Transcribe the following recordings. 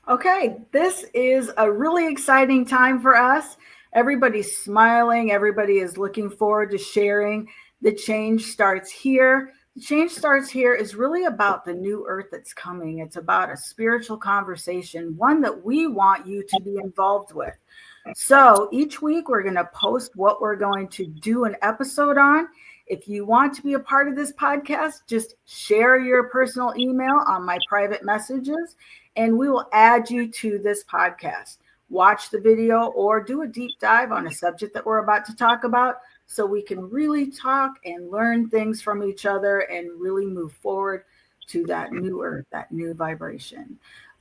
Okay, this is a really exciting time for us. Everybody's smiling, everybody is looking forward to sharing. The change starts here. The change starts here is really about the new earth that's coming. It's about a spiritual conversation, one that we want you to be involved with. So each week we're going to post what we're going to do an episode on. If you want to be a part of this podcast, just share your personal email on my private messages and we will add you to this podcast. Watch the video or do a deep dive on a subject that we're about to talk about so we can really talk and learn things from each other and really move forward to that new earth, that new vibration.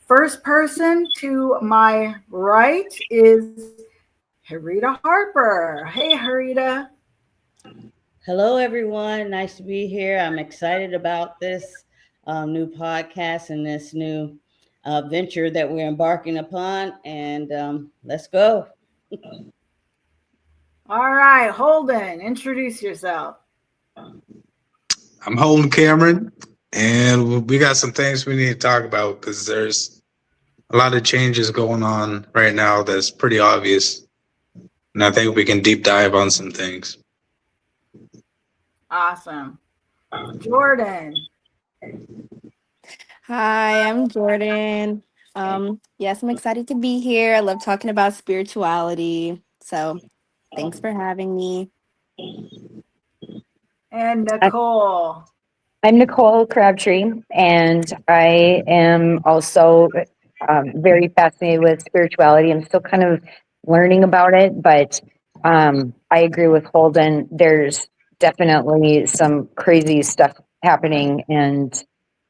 First person to my right is Harita Harper. Hey, Harita. Hello, everyone. Nice to be here. I'm excited about this new podcast and this new venture that we're embarking upon. And let's go. All right, Holden, introduce yourself. I'm Holden Cameron, and we got some things we need to talk about because there's a lot of changes going on right now that's pretty obvious. And I think we can deep dive on some things. Awesome. Jordan. Hi, I'm Jordan. Yes, I'm excited to be here. I love talking about spirituality. So thanks for having me. And Nicole. I'm Nicole Crabtree, and I am also very fascinated with spirituality. I'm still kind of learning about it, but I agree with Holden. There's definitely some crazy stuff happening, and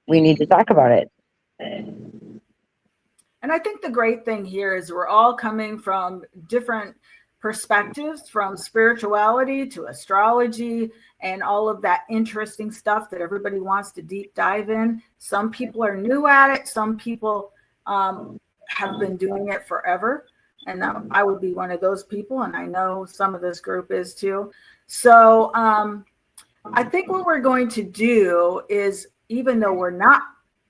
we need to talk about it. And I think the great thing here is we're all coming from different perspectives, from spirituality to astrology and all of that interesting stuff that everybody wants to deep dive in. Some people are new at it. Some people have been doing it forever. And I would be one of those people. And I know some of this group is too. So I think what we're going to do is, even though we're not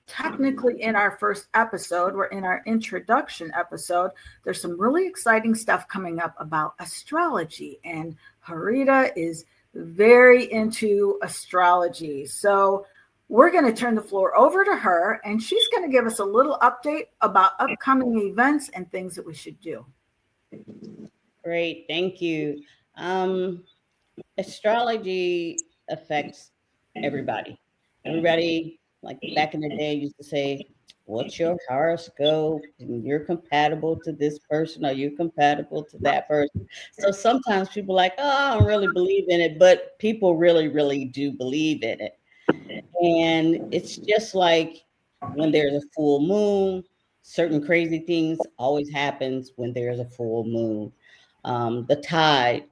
technically in our first episode, we're in our introduction episode, there's some really exciting stuff coming up about astrology, and Harita is very into astrology. So we're going to turn the floor over to her, and she's going to give us a little update about upcoming events and things that we should do. Great. Thank you. Astrology affects everybody. Everybody, like back in the day, used to say, what's your horoscope? And you're compatible to this person, or you're compatible to that person. So sometimes people are like, oh, I don't really believe in it, but people really, really do believe in it. And it's just like when there's a full moon, certain crazy things always happens when there's a full moon. The tide,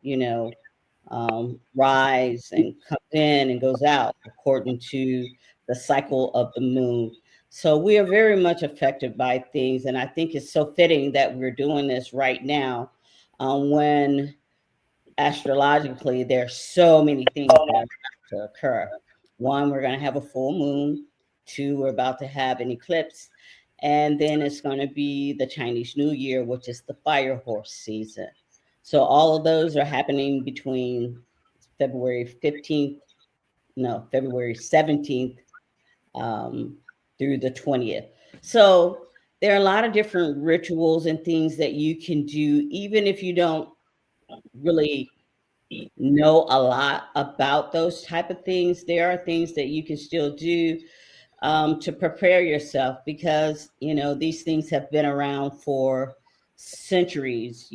rise and comes in and goes out according to the cycle of the moon. So we are very much affected by things. And I think it's so fitting that we're doing this right now when astrologically there's so many things that are about to occur. One, we're going to have a full moon. Two, we're about to have an eclipse. And then it's going to be the Chinese New Year, which is the fire horse season. So all of those are happening between February 15th, no, February 17th through the 20th. So there are a lot of different rituals and things that you can do, even if you don't really know a lot about those type of things. There are things that you can still do to prepare yourself, because these things have been around for centuries.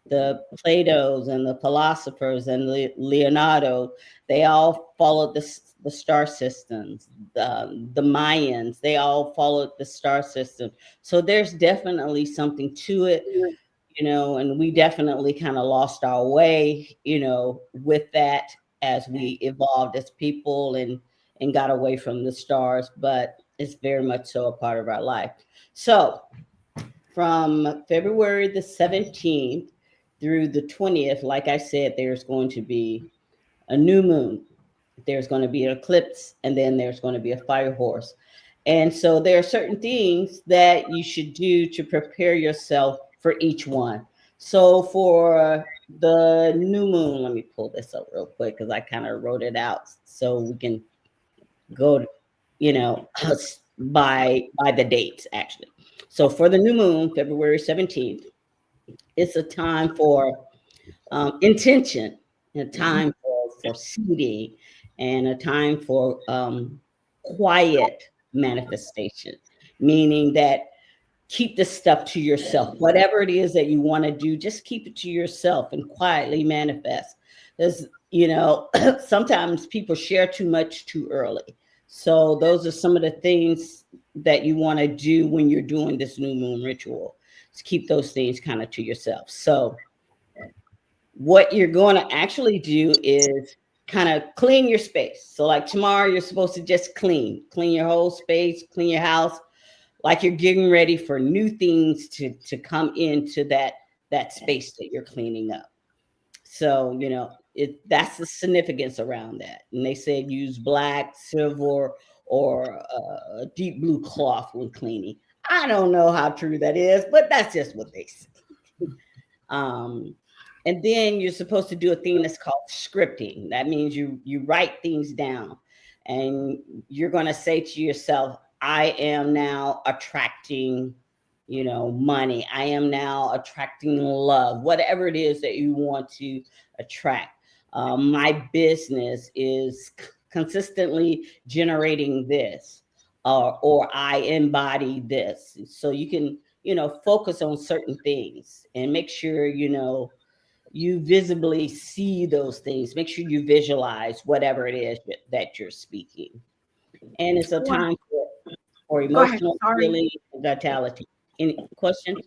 The Plato's and the philosophers and Leonardo, they all followed the star systems. The Mayans, they all followed the star system. So there's definitely something to it, and we definitely kind of lost our way, with that as we evolved as people and got away from the stars, but it's very much so a part of our life. So from February the 17th through the 20th, like I said, there's going to be a new moon, there's going to be an eclipse, and then there's going to be a fire horse. And so there are certain things that you should do to prepare yourself for each one. So for the new moon, let me pull this up real quick because I kind of wrote it out so we can go, by the dates actually. So for the new moon, February 17th, it's a time for intention, a time for seeding, and a time for quiet manifestation, meaning that keep this stuff to yourself. Whatever it is that you want to do, just keep it to yourself and quietly manifest. There's, sometimes people share too much too early. So those are some of the things that you want to do when you're doing this new moon ritual. Just keep those things kind of to yourself. So what you're going to actually do is kind of clean your space. So like tomorrow, you're supposed to just clean your whole space, clean your house, like you're getting ready for new things to come into that space that you're cleaning up. So, that's the significance around that. And they said use black, silver, or a deep blue cloth when cleaning. I don't know how true that is, but that's just what they say. And then you're supposed to do a thing that's called scripting. That means you write things down, and you're going to say to yourself, I am now attracting, money. I am now attracting love, whatever it is that you want to attract. My business is consistently generating this, or I embody this. So you can, focus on certain things and make sure, you visibly see those things. Make sure you visualize whatever it is that you're speaking. And it's a time for emotional healing and vitality. Any questions?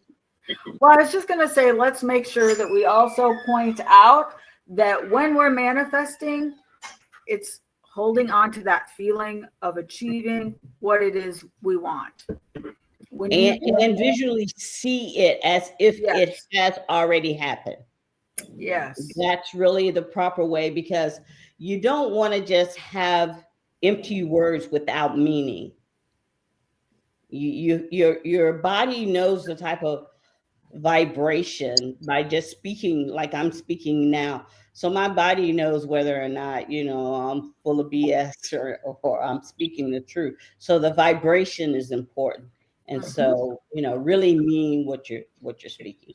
Well, I was just going to say, let's make sure that we also point out that when we're manifesting, it's holding on to that feeling of achieving what it is we want. And visually see it as if it has already happened. Yes. That's really the proper way, because you don't want to just have empty words without meaning. Your body knows the type of vibration by just speaking like I'm speaking now. So my body knows whether or not, I'm full of BS or I'm speaking the truth. So the vibration is important. And so, really mean what you're speaking.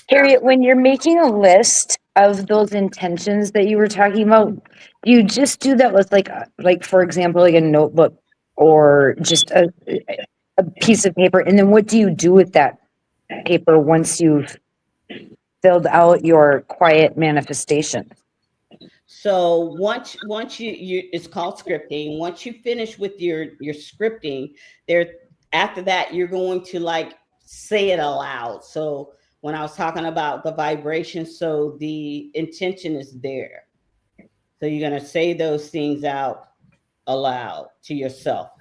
Harriet, when you're making a list of those intentions that you were talking about, you just do that with like for example, like a notebook or just a piece of paper. And then what do you do with that paper once you've filled out your quiet manifestation? So once you it's called scripting. Once you finish with your scripting, after that you're going to like say it aloud. So when I was talking about the vibration, so the intention is there. So you're going to say those things out aloud to yourself,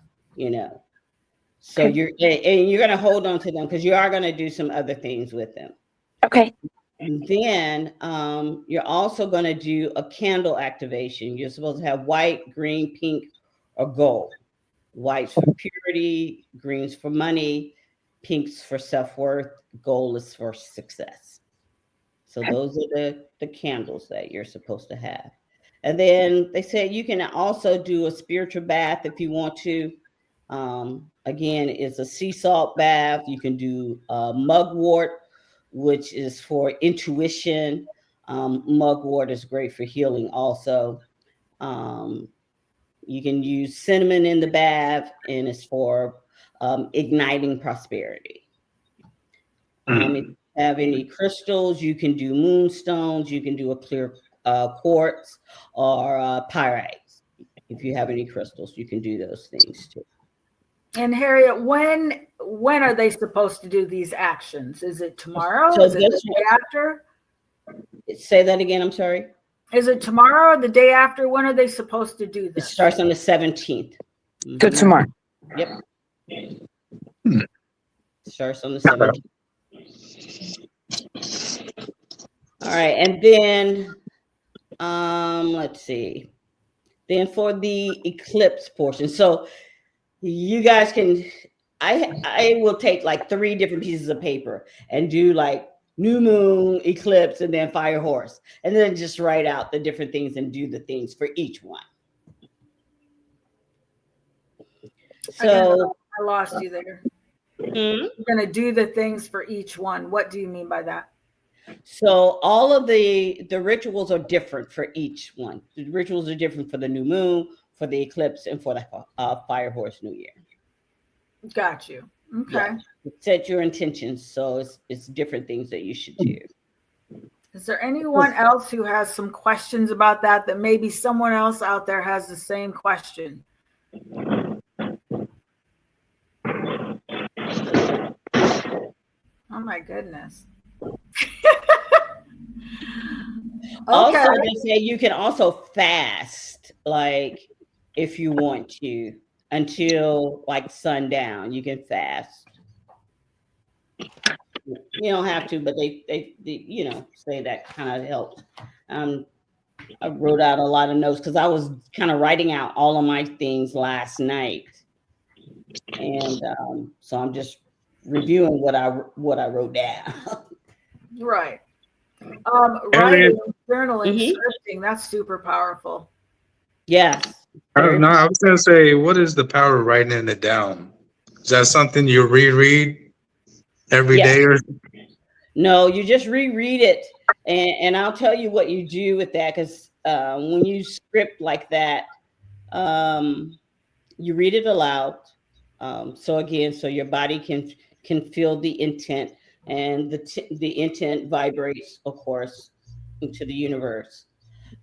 So Okay. you're going to hold on to them because you are going to do some other things with them. Okay. Then you're also going to do a candle activation. You're supposed to have white, green, pink, or gold. White's for purity, green's for money, pink's for self-worth, gold is for success. So those are the candles that you're supposed to have. And then they said you can also do a spiritual bath if you want to. Again, it's a sea salt bath. You can do mugwort, which is for intuition. Mugwort is great for healing also. You can use cinnamon in the bath, and it's for igniting prosperity. If you have any crystals, you can do moonstones. You can do a clear quartz or pyrites. If you have any crystals, you can do those things too. And Harriet, when are they supposed to do these actions? Is it tomorrow? So is it the day after? Say that again. I'm sorry. Is it tomorrow or the day after? When are they supposed to do this? It starts on the 17th. So tomorrow. Yep. It starts on the 17th. All right, and then let's see. Then for the eclipse portion. So You guys can, I will take like 3 different pieces of paper and do like new moon, eclipse, and then fire horse, and then just write out the different things and do the things for each one. So I lost you there. You're going to do the things for each one. What do you mean by that? So all of the rituals are different for each one. The rituals are different for the new moon, for the eclipse, and for the fire horse new year. Got you. Okay. Yeah. Set your intentions. So it's different things that you should do. Is there anyone else who has some questions about that maybe someone else out there has the same question? Oh my goodness. Also, they say you can also fast, like if you want to, until like sundown. You can fast. You don't have to, but they say that kind of helps. I wrote out a lot of notes because I was kind of writing out all of my things last night, and so I'm just reviewing what I wrote down. Right. Writing, journaling, scripting, that's super powerful. Yes. I was going to say, what is the power of writing it down? Is that something you reread every day? Or? No, you just reread it. And I'll tell you what you do with that, because when you script like that, you read it aloud. So your body can feel the intent, and the intent vibrates, of course, into the universe.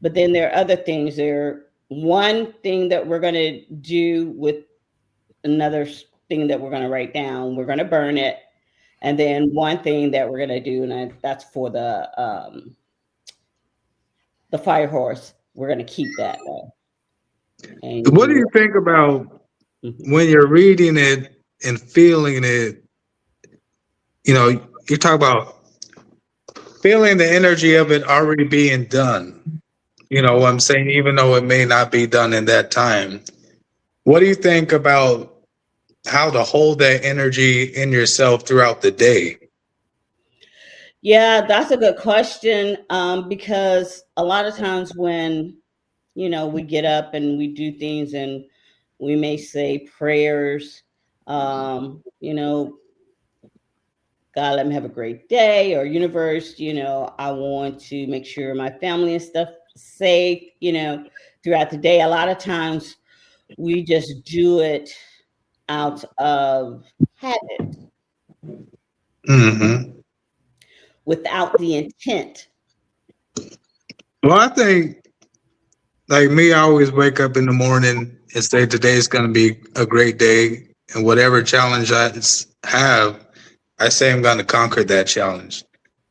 But then there are other things. One thing that we're going to do with another thing that we're going to write down. We're going to burn it. And then one thing that we're going to do, and that's for the fire horse, we're going to keep that. And what do you think about when you're reading it and feeling it? You talk about feeling the energy of it already being done. You know what I'm saying? Even though it may not be done in that time. What do you think about how to hold that energy in yourself throughout the day? Yeah, that's a good question, because a lot of times when, we get up and we do things and we may say prayers, God, let me have a great day, or universe, I want to make sure my family and stuff safe, throughout the day. A lot of times we just do it out of habit. Without the intent. Well, I think, like me, I always wake up in the morning and say today's going to be a great day, and whatever challenge I have, I say I'm going to conquer that challenge.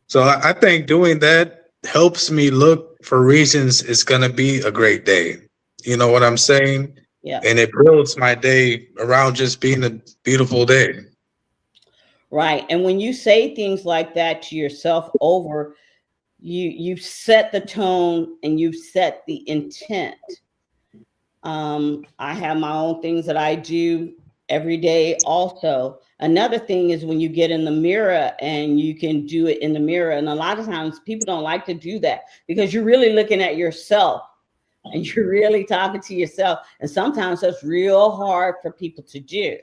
So I think doing that helps me look for reasons it's going to be a great day. You know what I'm saying? Yeah. And it builds my day around just being a beautiful day. Right. And when you say things like that to yourself over, you set the tone and you set the intent. I have my own things that I do every day also. Another thing is when you get in the mirror, and you can do it in the mirror. And a lot of times people don't like to do that because you're really looking at yourself and you're really talking to yourself. And sometimes that's real hard for people to do.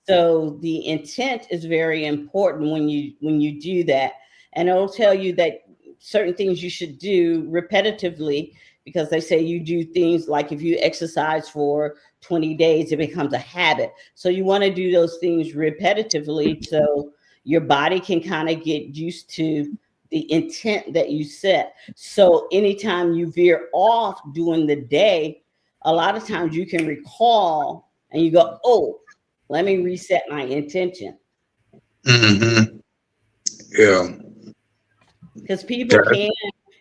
So the intent is very important when you do that. And it'll tell you that certain things you should do repetitively, because they say you do things like if you exercise for 20 days, it becomes a habit. So you want to do those things repetitively so your body can kind of get used to the intent that you set. So anytime you veer off during the day, a lot of times you can recall and you go, oh, let me reset my intention. Yeah. Because people can,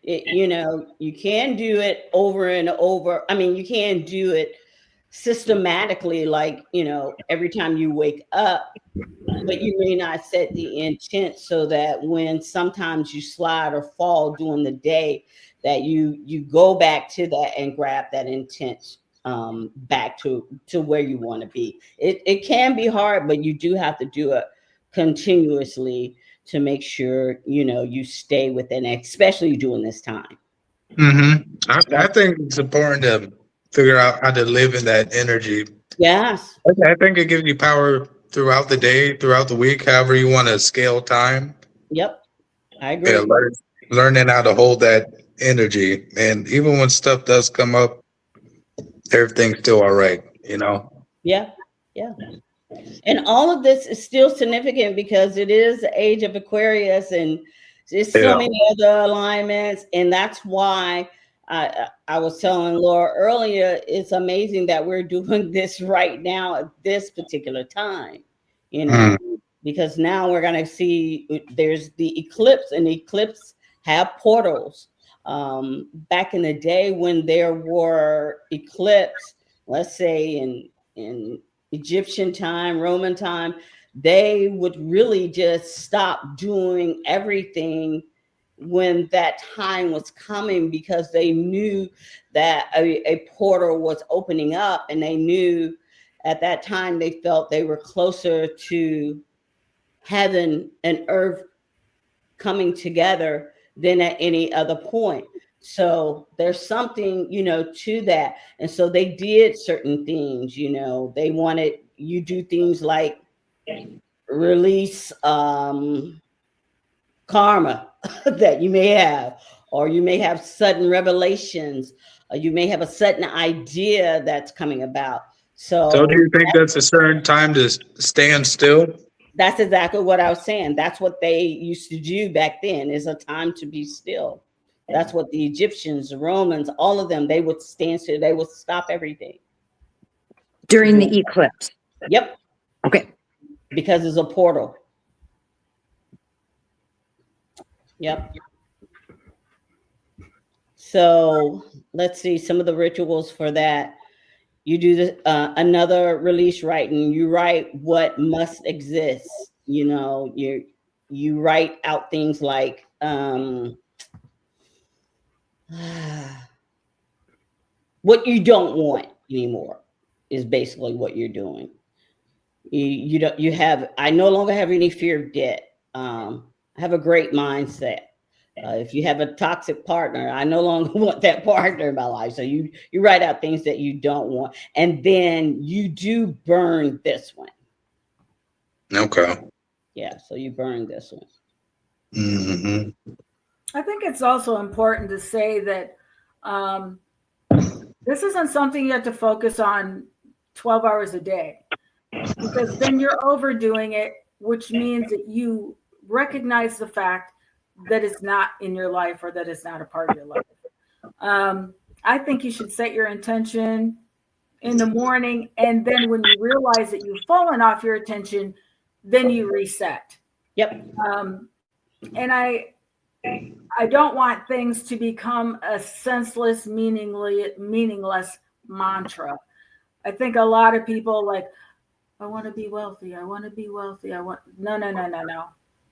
you can do it over and over. I mean, you can do it systematically, like, every time you wake up, but you may not set the intent so that when sometimes you slide or fall during the day, that you go back to that and grab that intent back to where you want to be. It can be hard, but you do have to do it continuously to make sure, you stay within it, especially during this time. I think it's important to figure out how to live in that energy. Yes. I think it gives you power throughout the day, throughout the week, however you want to scale time. Yep. I agree. Yeah, learning how to hold that energy. And even when stuff does come up, everything's still all right, Yeah. Yeah. And all of this is still significant because it is the age of Aquarius, and there's so many other alignments. And that's why I was telling Laura earlier, it's amazing that we're doing this right now at this particular time, because now we're going to see there's the eclipse, and the eclipse have portals. Back in the day when there were eclipse, let's say in Egyptian time, Roman time, they would really just stop doing everything when that time was coming, because they knew that a portal was opening up, and they knew at that time they felt they were closer to heaven and earth coming together than at any other point. So there's something, to that. And so they did certain things, they wanted you do things like release karma that you may have, or you may have sudden revelations, or you may have a sudden idea that's coming about. So do you think that's a certain time to stand still? That's exactly what I was saying. That's what they used to do back then, is a time to be still. That's what the Egyptians, the Romans, all of them, they would stand still. They would stop everything. During the eclipse? Yep. Okay. Because it's a portal. Yep. So let's see some of the rituals for that. You do another release writing. You write what must exist. You write out things like what you don't want anymore is basically what you're doing. I no longer have any fear of debt. I have a great mindset. If you have a toxic partner, I no longer want that partner in my life. So you write out things that you don't want, and then you do burn this one. Okay. Yeah, so you burn this one. Mm-hmm. I think it's also important to say that this isn't something you have to focus on 12 hours a day, because then you're overdoing it, which means that you recognize the fact that it's not in your life, or that it's not a part of your life. I think you should set your intention in the morning, and then when you realize that you've fallen off your attention, then you reset. Yep. And I don't want things to become a senseless, meaningless mantra. I think a lot of people like, I want to be wealthy. I want to be wealthy. No.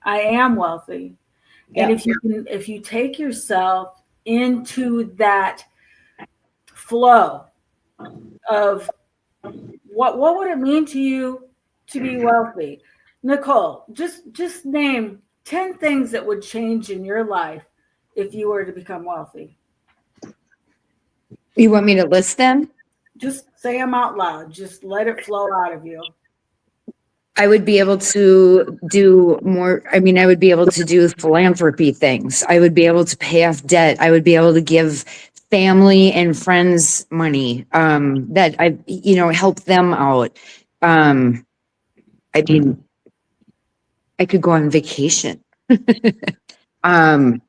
I am wealthy. Yep. And if you take yourself into that flow of what would it mean to you to be wealthy? Nicole, just name 10 things that would change in your life if you were to become wealthy. You want me to list them? Just say them out loud. Just let it flow out of you. I would be able to do more. I mean, I would be able to do philanthropy things. I would be able to pay off debt. I would be able to give family and friends money, that I, help them out. I mean, I could go on vacation, buy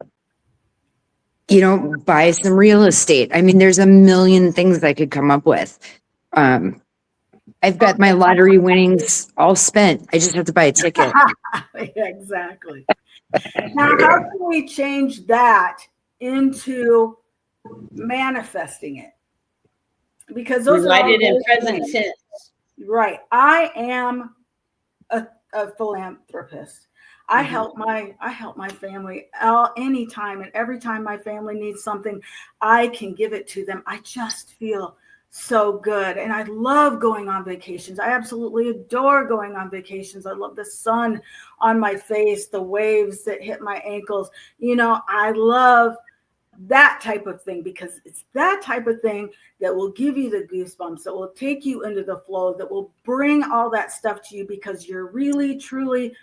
some real estate. I mean, there's a million things I could come up with. I've got my lottery winnings all spent. I just have to buy a ticket. Exactly. Now, how can we change that into manifesting it? Because those write are it in present tense. Right. I am a philanthropist. I help my family anytime, and every time my family needs something, I can give it to them. I just feel so good. And I love going on vacations. I absolutely adore going on vacations. I love the sun on my face, the waves that hit my ankles. I love that type of thing, because it's that type of thing that will give you the goosebumps, that will take you into the flow, that will bring all that stuff to you because you're really, truly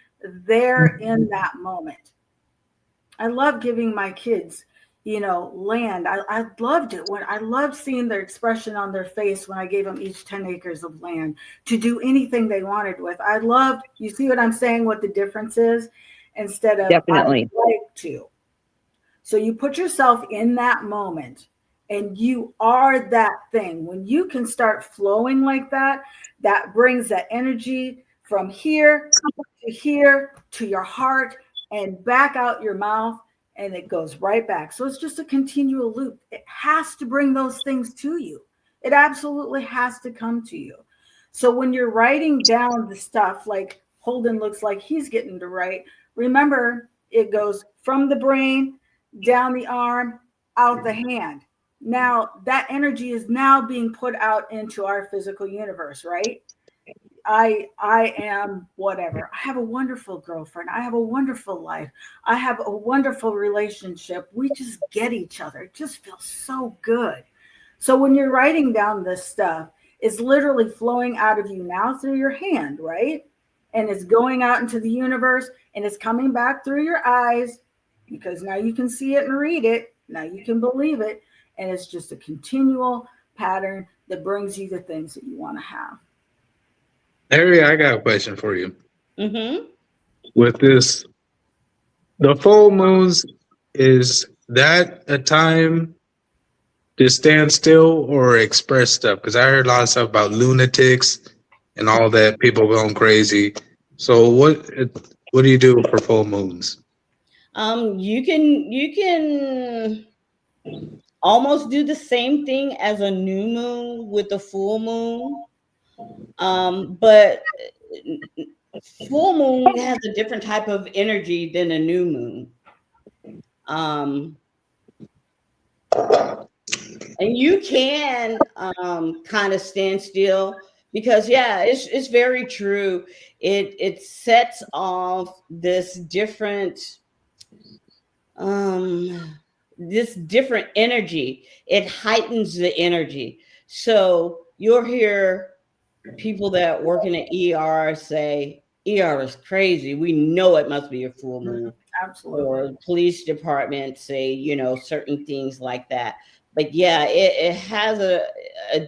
there in that moment. I love giving my kids, land. I loved it when I loved seeing their expression on their face when I gave them each 10 acres of land to do anything they wanted with. I loved, you see what I'm saying, what the difference is, instead of Definitely. I'd like to. So you put yourself in that moment and you are that thing. When you can start flowing like that, that brings that energy from here to your heart and back out your mouth, and it goes right back. So it's just a continual loop. It has to bring those things to you. It absolutely has to come to you. So when you're writing down the stuff, like Holden looks like he's getting to write, remember it goes from the brain, down the arm, out the hand. Now that energy is now being put out into our physical universe, right? I am whatever. I have a wonderful girlfriend. I have a wonderful life. I have a wonderful relationship. We just get each other. It just feels so good. So when you're writing down this stuff, it's literally flowing out of you now through your hand, right? And it's going out into the universe and it's coming back through your eyes, because now you can see it and read it. Now you can believe it. And it's just a continual pattern that brings you the things that you want to have. Harry, I got a question for you. Mm-hmm. With this, the full moons, is that a time to stand still or express stuff? Because I heard a lot of stuff about lunatics and all that, people going crazy. So what do you do for full moons? You can almost do the same thing as a new moon with the full moon. But full moon has a different type of energy than a new moon. And you can kind of stand still, because it's very true. It sets off this different energy. It heightens the energy. So you'll hear people that work in the ER say, ER is crazy. We know it must be a full moon. Absolutely. Or the police department say, certain things like that. But yeah, it has a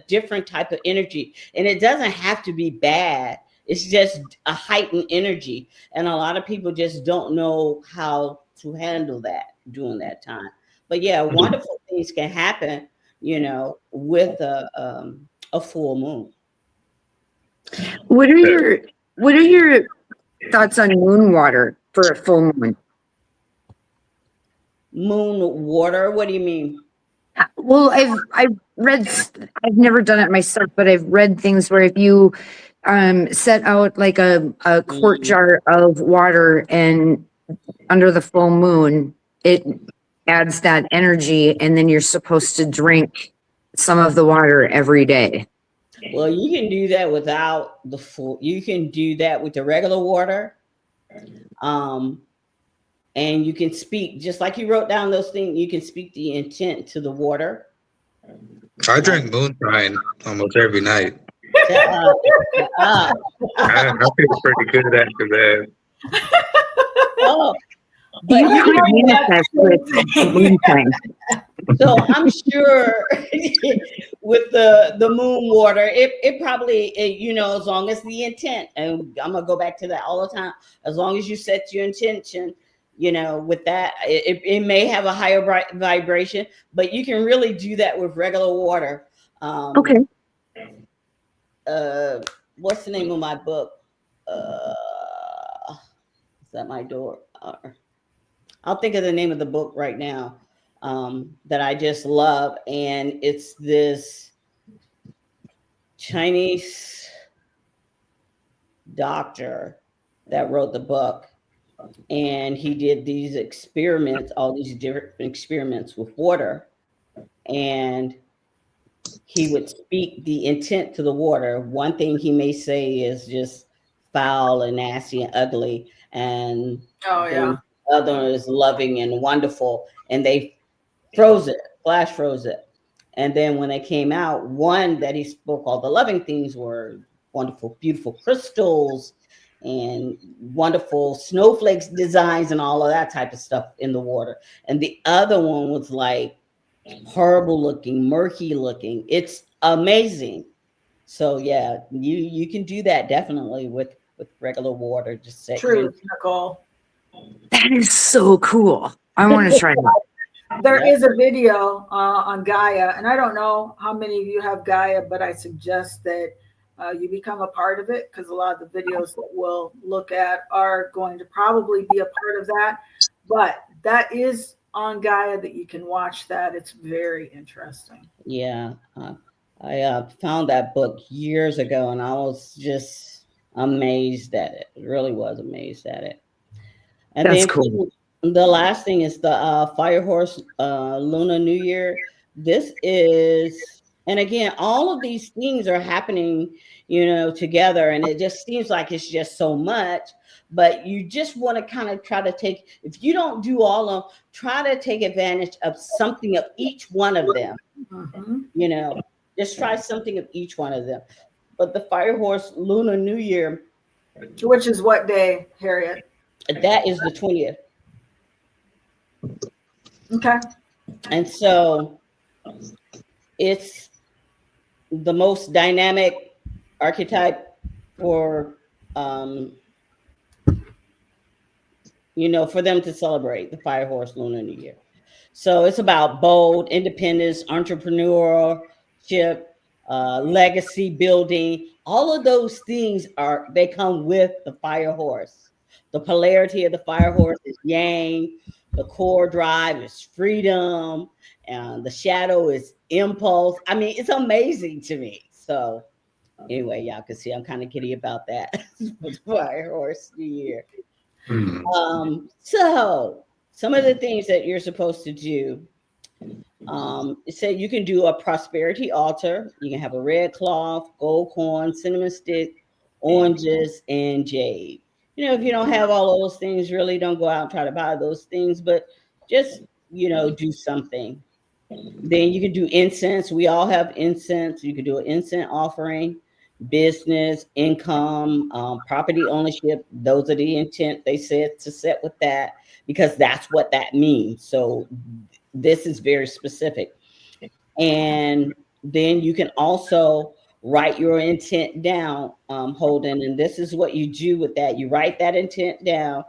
different type of energy. And it doesn't have to be bad. It's just a heightened energy. And a lot of people just don't know how to handle that during that time. But yeah, wonderful things can happen, with a full moon. What are your thoughts on moon water for a full moon? Moon water? What do you mean? Well, I've read, I've never done it myself, but I've read things where if you set out like a quart jar of water and under the full moon, it adds that energy, and then you're supposed to drink some of the water every day. Well, you can do that without the full. You can do that with the regular water, and you can speak just like you wrote down those things. You can speak the intent to the water. I drink moonshine almost every night. I I feel pretty good after that. Oh, but You could manifest with moonshine. So I'm sure with the moon water, it probably, as long as the intent, and I'm gonna go back to that all the time, as long as you set your intention, with that, it may have a higher vibration, but you can really do that with regular water. Okay. What's the name of my book? Is that my door? I'll think of the name of the book right now. That I just love, and it's this Chinese doctor that wrote the book, and he did these experiments, all these different experiments with water, and he would speak the intent to the water. One thing he may say is just foul and nasty and ugly, and Oh then yeah. the other is loving and wonderful. And they froze it, flash froze it. And then when they came out, one that he spoke all the loving things were wonderful, beautiful crystals and wonderful snowflakes designs and all of that type of stuff in the water. And the other one was like horrible looking, murky looking. It's amazing. So yeah, you can do that definitely with regular water. Just set your Truth, Nicole. That is so cool. I want to try that. There Yep. is a video on Gaia, and I don't know how many of you have Gaia, but I suggest that you become a part of it because a lot of the videos that we'll look at are going to probably be a part of that. But that is on Gaia that you can watch that. It's very interesting. Yeah. I found that book years ago and I was just amazed at it. Really was amazed at it. And That's then cool. the last thing is the Fire Horse Lunar New Year. This is, and again, all of these things are happening, together, and it just seems like it's just so much. But you just want to kind of try to take, if you don't do all of, try to take advantage of something of each one of them. Mhm. You know, just try something of each one of them. But the Fire Horse Lunar New Year, Which is what day, Harriet? that is the 20th. Okay. And so it's the most dynamic archetype for for them to celebrate the Fire Horse Lunar New Year. So it's about bold, independence, entrepreneurship, legacy building. All of those things they come with the Fire Horse. The polarity of the Fire Horse is yang. The core drive is freedom, and the shadow is impulse. I mean, it's amazing to me. So anyway, y'all can see I'm kind of giddy about that with Fire Horse New Year. Hmm. So some of the things that you're supposed to do. It said you can do a prosperity altar. You can have a red cloth, gold corn, cinnamon stick, oranges, and jade. If you don't have all those things, really don't go out and try to buy those things, but just, do something. Then you can do incense. We all have incense. You can do an incense offering, business, income, property ownership. Those are the intent they said to set with that because that's what that means. So this is very specific. And then you can also write your intent down, Holden. And this is what you do with that. You write that intent down,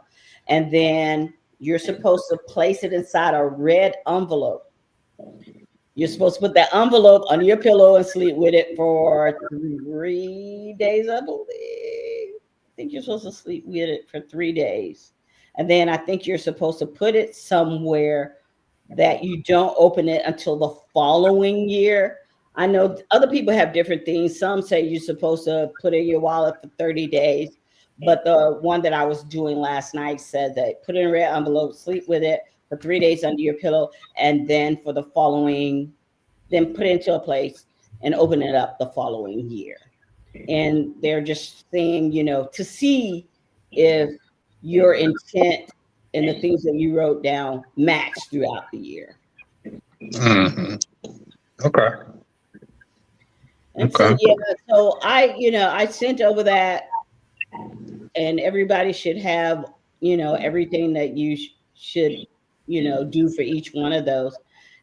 and then you're supposed to place it inside a red envelope. You're supposed to put that envelope under your pillow and sleep with it for 3 days, I believe. I think you're supposed to sleep with it for 3 days. And then I think you're supposed to put it somewhere that you don't open it until the following year. I know other people have different things. Some say you're supposed to put it in your wallet for 30 days. But the one that I was doing last night said that put it in a red envelope, sleep with it for 3 days under your pillow, and then for the following, then put it into a place and open it up the following year. And they're just saying, to see if your intent and the things that you wrote down match throughout the year. Hmm. Okay. And so, Okay. yeah, so I sent over that, and everybody should have, everything that you should, do for each one of those,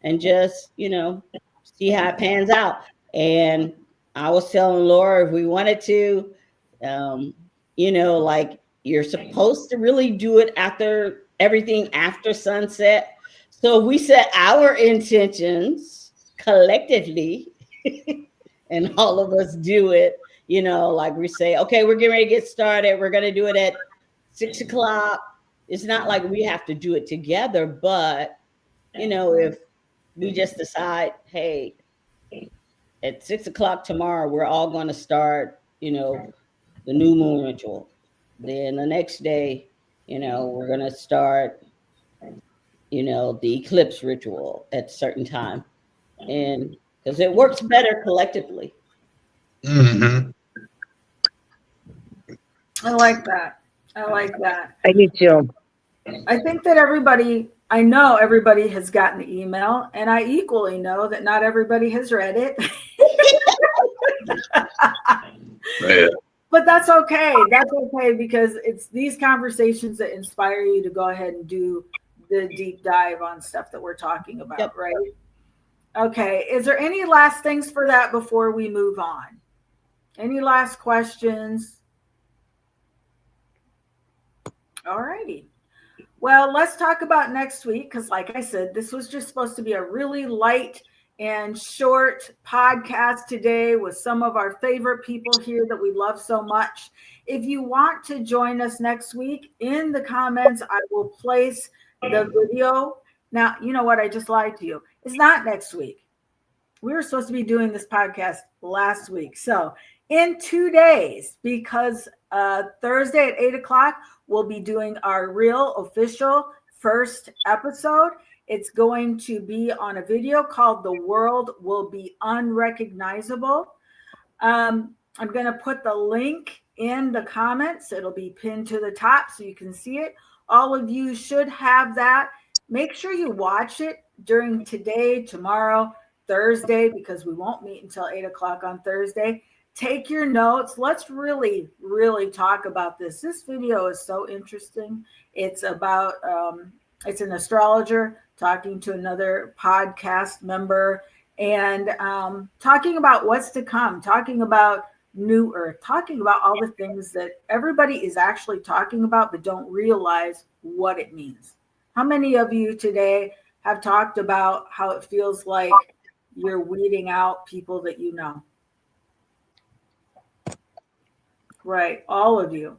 and just, see how it pans out. And I was telling Laura if we wanted to, um, like you're supposed to really do it after everything after sunset. So we set our intentions collectively, and all of us do it, like we say, okay, we're getting ready to get started. We're going to do it at 6 o'clock. It's not like we have to do it together, but, if we just decide, hey, at 6 o'clock tomorrow, we're all going to start, the new moon ritual. Then the next day, we're going to start, the eclipse ritual at a certain time. And because it works better collectively. Mm-hmm. I like that. I like that. I do too. I think that I know everybody has gotten the email, and I equally know that not everybody has read it. Yeah. But that's okay. That's okay, because it's these conversations that inspire you to go ahead and do the deep dive on stuff that we're talking about, Yep. right? Okay. Is there any last things for that before we move on? Any last questions? All righty. Well, let's talk about next week, because like I said, this was just supposed to be a really light and short podcast today with some of our favorite people here that we love so much. If you want to join us next week, in the comments, I will place the video. Now, you know what? I just lied to you. It's not next week. We were supposed to be doing this podcast last week. So in 2 days, because Thursday at 8 o'clock, we'll be doing our real official first episode. It's going to be on a video called The World Will Be Unrecognizable. I'm going to put the link in the comments. It'll be pinned to the top so you can see it. All of you should have that. Make sure you watch it during today, tomorrow, Thursday, because we won't meet until 8 o'clock on Thursday. Take your notes. Let's really, really talk about this. This video is so interesting. It's about, it's an astrologer talking to another podcast member and talking about what's to come, talking about New Earth, talking about all the things that everybody is actually talking about but don't realize what it means. How many of you today have talked about how it feels like you're weeding out people that you know? Right, all of you.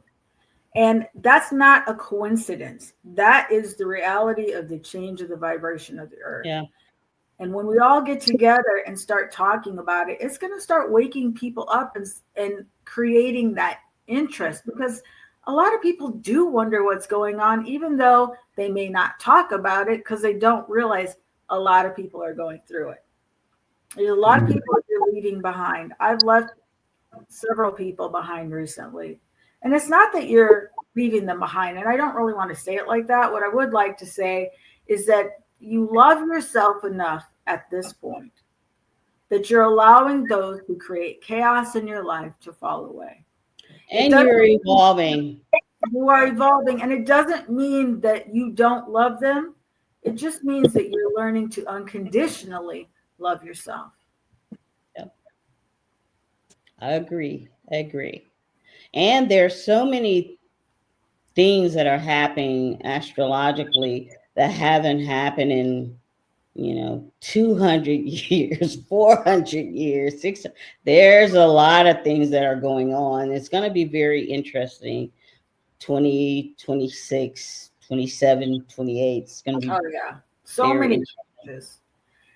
And that's not a coincidence. That is the reality of the change of the vibration of the earth. Yeah. And when we all get together and start talking about it, it's going to start waking people up and creating that interest, because a lot of people do wonder what's going on, even though they may not talk about it because they don't realize a lot of people are going through it. There's a lot of people that you're leaving behind. I've left several people behind recently. And it's not that you're leaving them behind. And I don't really want to say it like that. What I would like to say is that you love yourself enough at this point that you're allowing those who create chaos in your life to fall away. And you're evolving. You are evolving. And it doesn't mean that you don't love them. It just means that you're learning to unconditionally love yourself. Yep. I agree. And there's so many things that are happening astrologically that haven't happened in 200 years, 400 years, 600. There's a lot of things that are going on. It's going to be very interesting. 20, 26, 27, 28. It's going to be so many changes.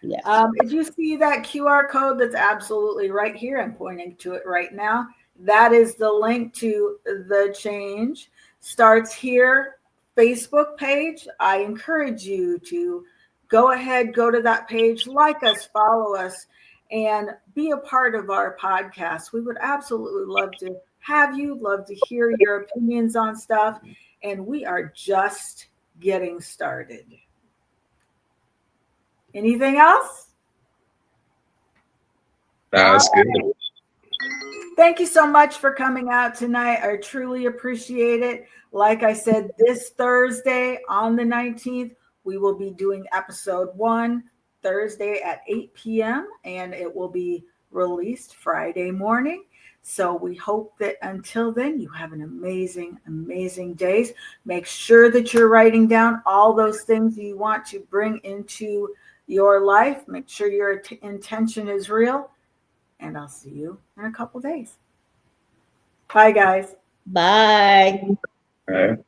Yes. If you see that QR code that's absolutely right here, I'm pointing to it right now. That is the link to The Change. Starts here, Facebook page. I encourage you to go ahead, go to that page, like us, follow us, and be a part of our podcast. We would absolutely love to have you, love to hear your opinions on stuff. And we are just getting started. Anything else? That's good. Thank you so much for coming out tonight. I truly appreciate it. Like I said, this Thursday on the 19th, we will be doing episode 1 Thursday at 8 p.m. and it will be released Friday morning. So we hope that until then, you have an amazing, amazing day. Make sure that you're writing down all those things you want to bring into your life. Make sure your intention is real. And I'll see you in a couple days. Bye, guys. Bye. All right.